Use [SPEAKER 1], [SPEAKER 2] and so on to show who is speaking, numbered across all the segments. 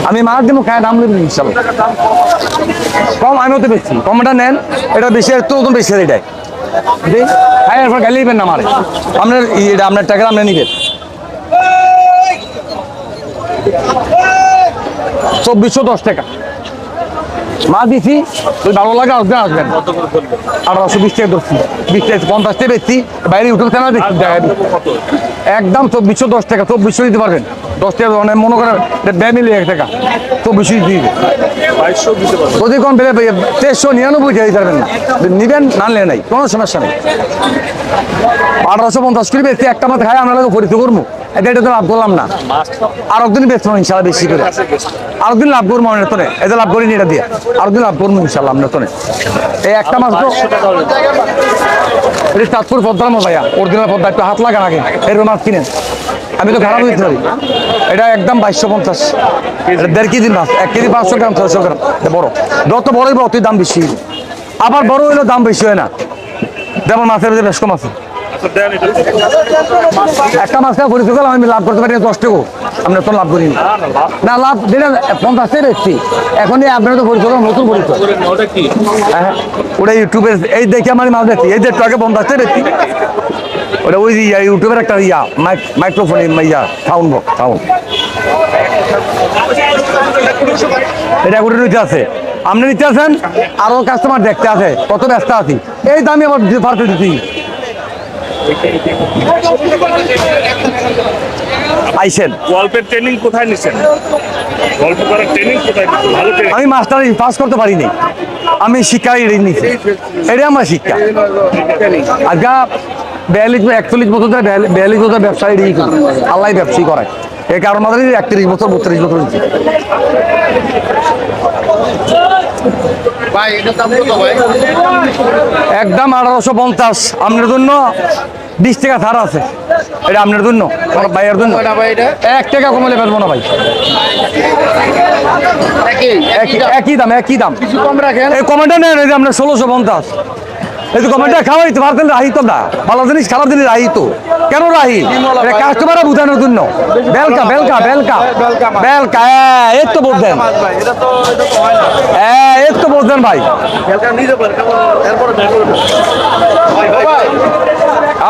[SPEAKER 1] আমি মাছ দিব খায় দাম নেবেন ইনশাল্লাহ। কম আমিও তো বেশি কমটা নেন, এটা বেশি একটু নতুন বেশি এটাই খাই এরপর গালি নেবেন না মারে আপনার এটা আপনার টাকা আপনি নিবেন। 2410 টাকা মাছ দিছি, তুই ভালো লাগে আসবেন আসবেন। 1820 টাকা ধরছি, 20 টাকা 50 টাকা বেশি বাইরে ইউটিউব চ্যানেল দেখছি একদম 2410 টাকা। 2400 দিতে পারবেন, 10 টাকা মানে মনে করেন ব্যামিলি 1 টাকা 2400 দিয়ে দিবে। যদি কম বেড়ে 1399 টাকা দিতে পারবেন না, নিবেন না নিলে নাই কোনো সমস্যা নেই। 1850 করে বেশি একটা মাছ খাই আমরা পরিচয় করবো, এটা তো লাভ করলাম না, আর একদিন বেচবো ইনশাল্লাহ বেশি করে, আরেকদিন লাভ করবো মনে তোনে এতে লাভ করিনি এটা দিয়ে, আরেকদিন লাভ করবো ইনশাল্লাহ আপনার তোনে। এই একটা মাছ তো এটা চাঁদপুর পদ্মার মাছ ভাইয়া, অরিজিনাল পদ্মা, একটু হাত লাগান আগে এরকম মাছ কিনেন, আমি তো খারাপ দিতে পারি। এটা একদম 2250, 1.5 কেজি মাছ, 1 কেজি 500 গ্রাম 600 গ্রাম বড়, যত বড়ই বড় দাম বেশি, আবার বড় হইলেও দাম বেশি হয় না, যেমন মাছের মধ্যে বেশ কম আছে। একটা মাছ খাওয়া পরিচয় করলাম আমি লাভ করতে পারি 10 টাকা, আমরা তো লাভ করিনি না, লাভ যেটা 50 টাকা বেশি এখনই আপনার তো পরিচয় নতুন পরিচয়। ওটা ইউটিউবের এই দেখে আমার মাছ দেখি এই যে টাকা 50 টাকা বেশি, ওটা ওই ইউটিউবের একটা মাইক্রোফোন সাউন্ড এটা করে নিতে আছে, আপনি নিতে আছেন আরো কাস্টমার দেখতে আছে, কত ব্যস্ত আছি এই দামে আবার পারতে দিচ্ছি। আইসেন
[SPEAKER 2] গল্পের ট্রেনিং কোথায় নিছেন? গল্প করার ট্রেনিং কোথায় নিছেন? ভালো ট্রেনিং।
[SPEAKER 1] আমি মাস্টার পাস করতে পারিনি, আমি শিক্ষা নিচ্ছি, এটাই আমার শিক্ষা। আজকে 42-41 বছর ধরে 42 বছর ব্যবসায়ী আল্লাহ ব্যবসায়ী করায়, এই কারণ আমাদের 31 বছর 32 বছর হচ্ছে। একদম 1850, আপনার জন্য 20 টাকা ছাড় আছে, এটা আপনার জন্য ভাইয়ের জন্য 1 টাকা কমালে পারবো না ভাই, একই দাম এই কমেন্টটা নেন, এই যে আপনার 1650 এই যে কমেন্টটা খাওয়াই তো পারতেন, রাহি তো না ভালো জিনিস খারাপ জিনিস রাহি তো কেন রাহি, কাস্টমাররা বুঝানোর জন্য। বেলকা বেলকা বেলকা বেলকা এই তো বলতেন, এই তো বলতেন ভাই,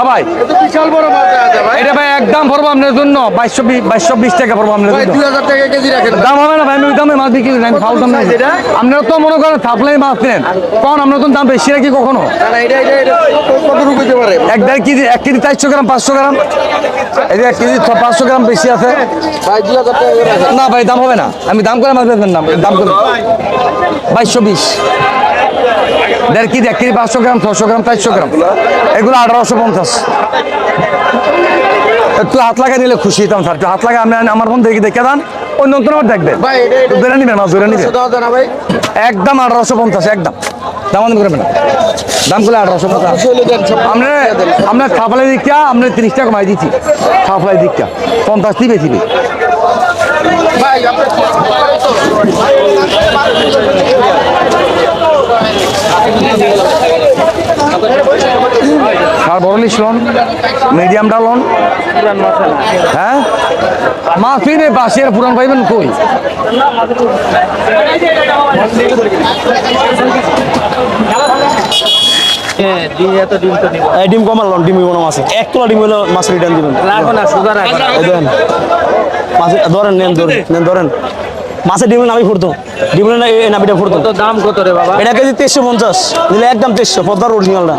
[SPEAKER 1] ভাই বিশাল বড় মাছ এটা ভাই একদম পড়বো আপনার জন্য 2220 টাকা পড়বো আপনার জন্য, 2000 টাকা কেজি রাখেন, দাম হবে না ভাই, আমি ওই দামে মাছ বিক্রি করি, আমি ফাউল দাম নাই। আপনারা তো মনে করেন সাপ্লাই মাছ নেন, কারণ আপনার তো দাম বেশি রাখি কখনো, 1.5 কেজি 1 কেজি 400 গ্রাম 500 গ্রাম, এই যে 1 কেজি 500 গ্রাম বেশি আছে না ভাই, দাম হবে না, আমি দাম করে মাছ বেচবেন না, দাম করে 2220, 1.5 কেজি 1 কেজি 500 গ্রাম 600 গ্রাম 400 গ্রাম এগুলো 1850। একটু হাত লাগা নিলে খুশি হতাম স্যার, একটু হাত লাগা আমি আমার ফোন দেখে দেখে দেন, অন্য তোমার দেখবেন ধরে নিবেন মাছ ধরে নিবেন, একদম 1850 একদম দাম করবেন না, দাম করলে 1850। আমরা সাপ্লাই দিকটা আমরা 30 টাকা কমাই দিচ্ছি, সাপ্লাই দিকটা 50 টি বেশি আর বড় লিস লোন মিডিয়ামটা লোন, হ্যাঁ মাছ ফিরে বাসের পুরান পাইবেন কই,
[SPEAKER 3] ডিম কমাল ডিম কোনো মাছ 1 তোলা ডিম হলো মাছ রিটার্ন দিবেন, ধরেন নেন ধরেন মাছের ডিম নামি ফুটতো, ডিম নামিটা ফুটতো, দাম কত রে বাবা? এটা কেজি 1350 দিলে একদম 1300 পদ্মার অরিজিনালটা,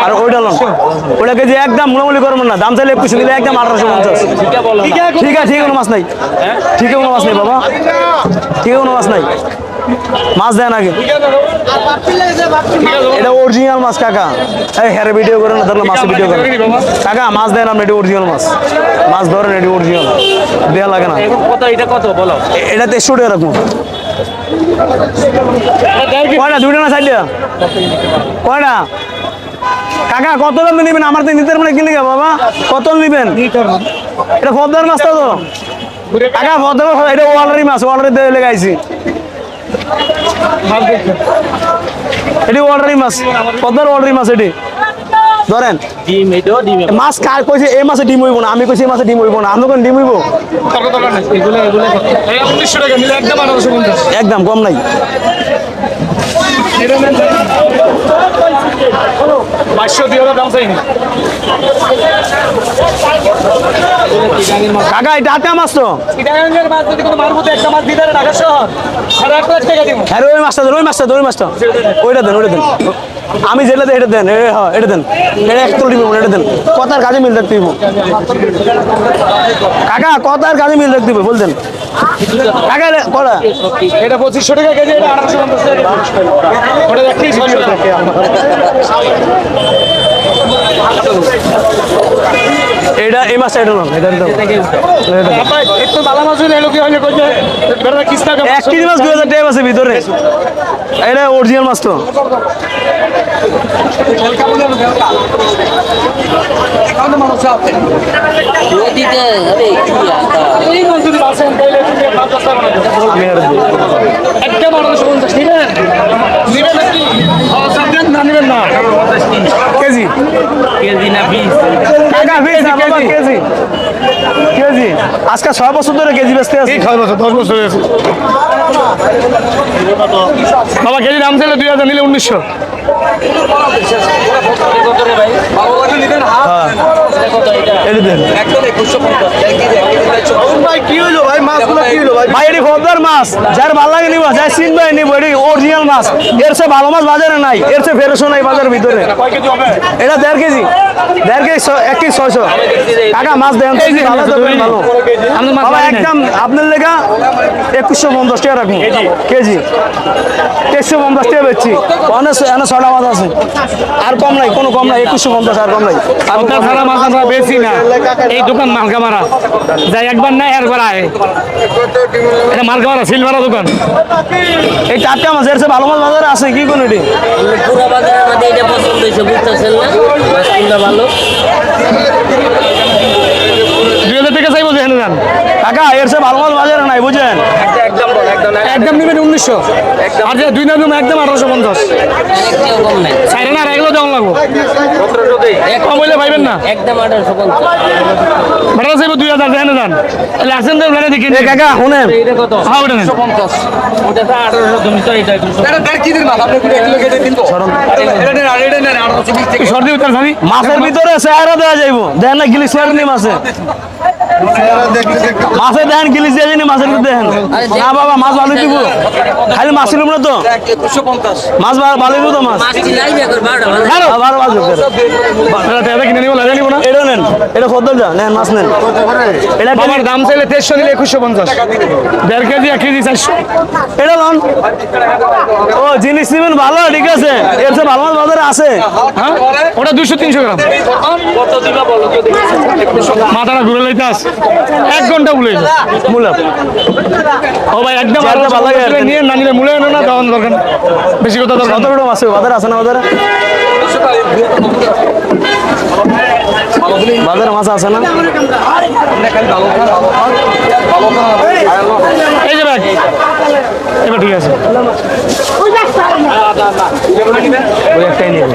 [SPEAKER 3] আর ওইটা লোন ওইটা কেজি একদম মোটামুটি করবেন না, দাম চাইলে 21 দিলে একদম 1850। ঠিক আছে ঠিক কোনো মাছ নাই, ঠিক কোনো মাছ নেই বাবা, ঠিক কোনো মাছ নাই, মাছ দেন আগে, এটা অরিজিনাল মাছ কাকা, এই হ্যাঁ ভিডিও করেন না, ধরলাম মাছের ভিডিও করেন কাকা, মাছ দেন আপনি, এটা অরিজিনাল মাছ, মাছ ধরেন এটা অরিজিনাল দেওয়া লাগে না। এটা কত বলো? এটা 150 টাকা রাখুন, কয়টা 2টা না 4টা কয়টা কাকা, কত দাম নেবেন? আমার তো নিতে মানে কিনলে বাবা, কত নেবেন? এটা পদ্মার মাছ তো কাকা, পদ্মার এটা ওয়ালারি মাছ, ওয়ালারি লেগাইছি, এটি ওয়াটারি মাছ, পদ্মার ওয়াটারি মাছ, এটি ধরেন মাছ কার কইছে এই মাছে ডিম হইব না, আমি কইছি এই মাছে ডিম হইব না, আপনার কোন ডিম হইব?
[SPEAKER 1] এই 1900 টাকা নিলে একদম 1850।
[SPEAKER 3] একদম কম নাই।
[SPEAKER 1] 500 দিয়ে দাম চাইনি।
[SPEAKER 3] কাকা এটা আটা মাছ তো,
[SPEAKER 1] চিটাগাঙ্গের মাছ যদি কোনো মারবুতে একটা মাছ দিতে ঢাকা শহর 1.5 টাকা দিব।
[SPEAKER 3] হ্যাঁ ওই মাছটা দেন, ওই মাছটা দেন, ওই মাছটা ওইটা দেন, ওইটা দেন। আমি যেটা দেন এটা দেন, হ্যাঁ এটা দেন, এটা এক কিলো দিব, এটা দেন। কথার কাজে মিল রাখতে দিব কাকা, কথার কাজে মিল রাখতে দিব বলতেন কাকা। কটা
[SPEAKER 1] এটা 2500 টাকা কেজি, এটা 1850 টাকা। ওটা দেখি 600 টাকা।
[SPEAKER 3] এটা এই মাছটা এটা নন, এটা দাও।
[SPEAKER 1] আপনার একটু ভালো মাছ হইলে এলো কি হইলে কইছে বেটা কিস টাকা
[SPEAKER 3] 1 কেজি মাছ 2000 টাকা আছে ভিতরে, এটা অরিজিনাল মাছ তো।
[SPEAKER 1] এই মাছ যদি বাসেন তাহলে 50 টাকা বানাই দেব।
[SPEAKER 3] আমি আর দিই।
[SPEAKER 1] একদম 1850 নিবেন? নিবেন নাকি? দেন না নিবেন না।
[SPEAKER 3] কেজি কাকা পিস না বাবা, কেজি কেজি। আজকে 6 বছর ধরে কেজি বেচতে আছি।
[SPEAKER 1] 6 বছর 10 বছর হয়েছে। বাবা কেজি দাম ছিল 2000, নিলে 1900।
[SPEAKER 3] এটা দেন ভাই, এটি ফোদার মাছ, যার ভালো লাগে নিব, যার চিনবে নিব, এটি অরিজিনাল মাছ। এর চেয়ে ভালো মাছ বাজারে নাই, এর চেয়ে ফেরসও নাই বাজারের ভিতরে। এটা 1.5 কেজি, 1.5 কেজি 1 কেজি 600। কাকা মাছ দেন তো, ভালো তো ভালো। বাবা একদম আপনার লেগা 2150 টাকা রাখুন কেজি, 2350 টাকা বেচছি। অনেক 6টা মাছ আছে, আর কম নাই, কোনো কম নাই, 2150, আর কম নাই।
[SPEAKER 1] আপনার সারা মাছ আমরা বেশি না, এই দোকান মালকা মারা যাই একবার নাই একবার আয়। এটা মালকা মারা সিলভারা দোকান।
[SPEAKER 3] এই টাটকা মাছ, এর চেয়ে ভালো মাছ বাজারে আছে কি কোন এটি?
[SPEAKER 4] পুরো বাজারের মধ্যে এটা পছন্দ হয়েছে, বুঝতেছেন না মাছগুলো ভালো।
[SPEAKER 1] 2000 টাকা চাইবো যেখানে যান।
[SPEAKER 3] কাকা এর চেয়ে ভালো মাছ বাজারে নাই, বুঝেন?
[SPEAKER 1] একদম নেবেন 1900, আর যে 2 দাম একদম 1850।
[SPEAKER 4] একটিও কম নাই,
[SPEAKER 1] চাইরে না আর এগুলো দেওয়া লাগবো, কম হইলে পাইবেন না।
[SPEAKER 4] একদম 1850।
[SPEAKER 1] ভাড়া চাইবো 2000 যেখানে যান। তাহলে আসেন তো প্ল্যানে দেখি।
[SPEAKER 3] এ কাকা শুনেন,
[SPEAKER 4] এটা কত?
[SPEAKER 1] হ্যাঁ ওটা নেন।
[SPEAKER 4] ওটা তো 1800, তুমি তো এটা 200।
[SPEAKER 1] সর্দি উত্তর জানি
[SPEAKER 3] মাছের ভিতরে চেহারা দেওয়া যাইব, দেখেন না গিলিস নি মাছে, মাছে দেখেন গিলিস দিয়ে যায়নি মাছের ভিতরে দেখেন না। বাবা মাছ ভালো দিব, খালি মাছ ছিল না তো, মাছ ভালো দিব তো মাছ।
[SPEAKER 4] মাছটি লাইবে একবার 12টা ভালো।
[SPEAKER 3] আবার মাছ
[SPEAKER 1] এটা কিনে নিবো, লাগা নিবো না।
[SPEAKER 3] এটা নেন, এটা খদ্দর যা নেন, মাছ নেন। এটা
[SPEAKER 1] বাবার দাম চাইলে 2300, নিলে 2150। 1.5 কেজি 1 কেজি 400।
[SPEAKER 3] এটা লন। ও জিনিস নিবেন ভালো, ঠিক আছে, এর চেয়ে ভালো মাছ বাজারে আছে।
[SPEAKER 1] হ্যাঁ ওটা 200-300 গ্রাম। মাথাটা ঘুরে লাইতে আস 1 ঘন্টা ভুলে
[SPEAKER 3] মূলা
[SPEAKER 1] ও ভাই একদম
[SPEAKER 3] চেহারাটা ভালো লাগে।
[SPEAKER 1] নিয়ে না নিলে মুলে এনো না, তখন দরকার নেই। বেশি কথা দরকার
[SPEAKER 3] কত বড় মাছ বাজারে আছে না? বাজারে বাজারে মাছ আছে না?
[SPEAKER 1] এই যে ভাই এবার ঠিক আছে।
[SPEAKER 3] ওই একটাই নিয়ে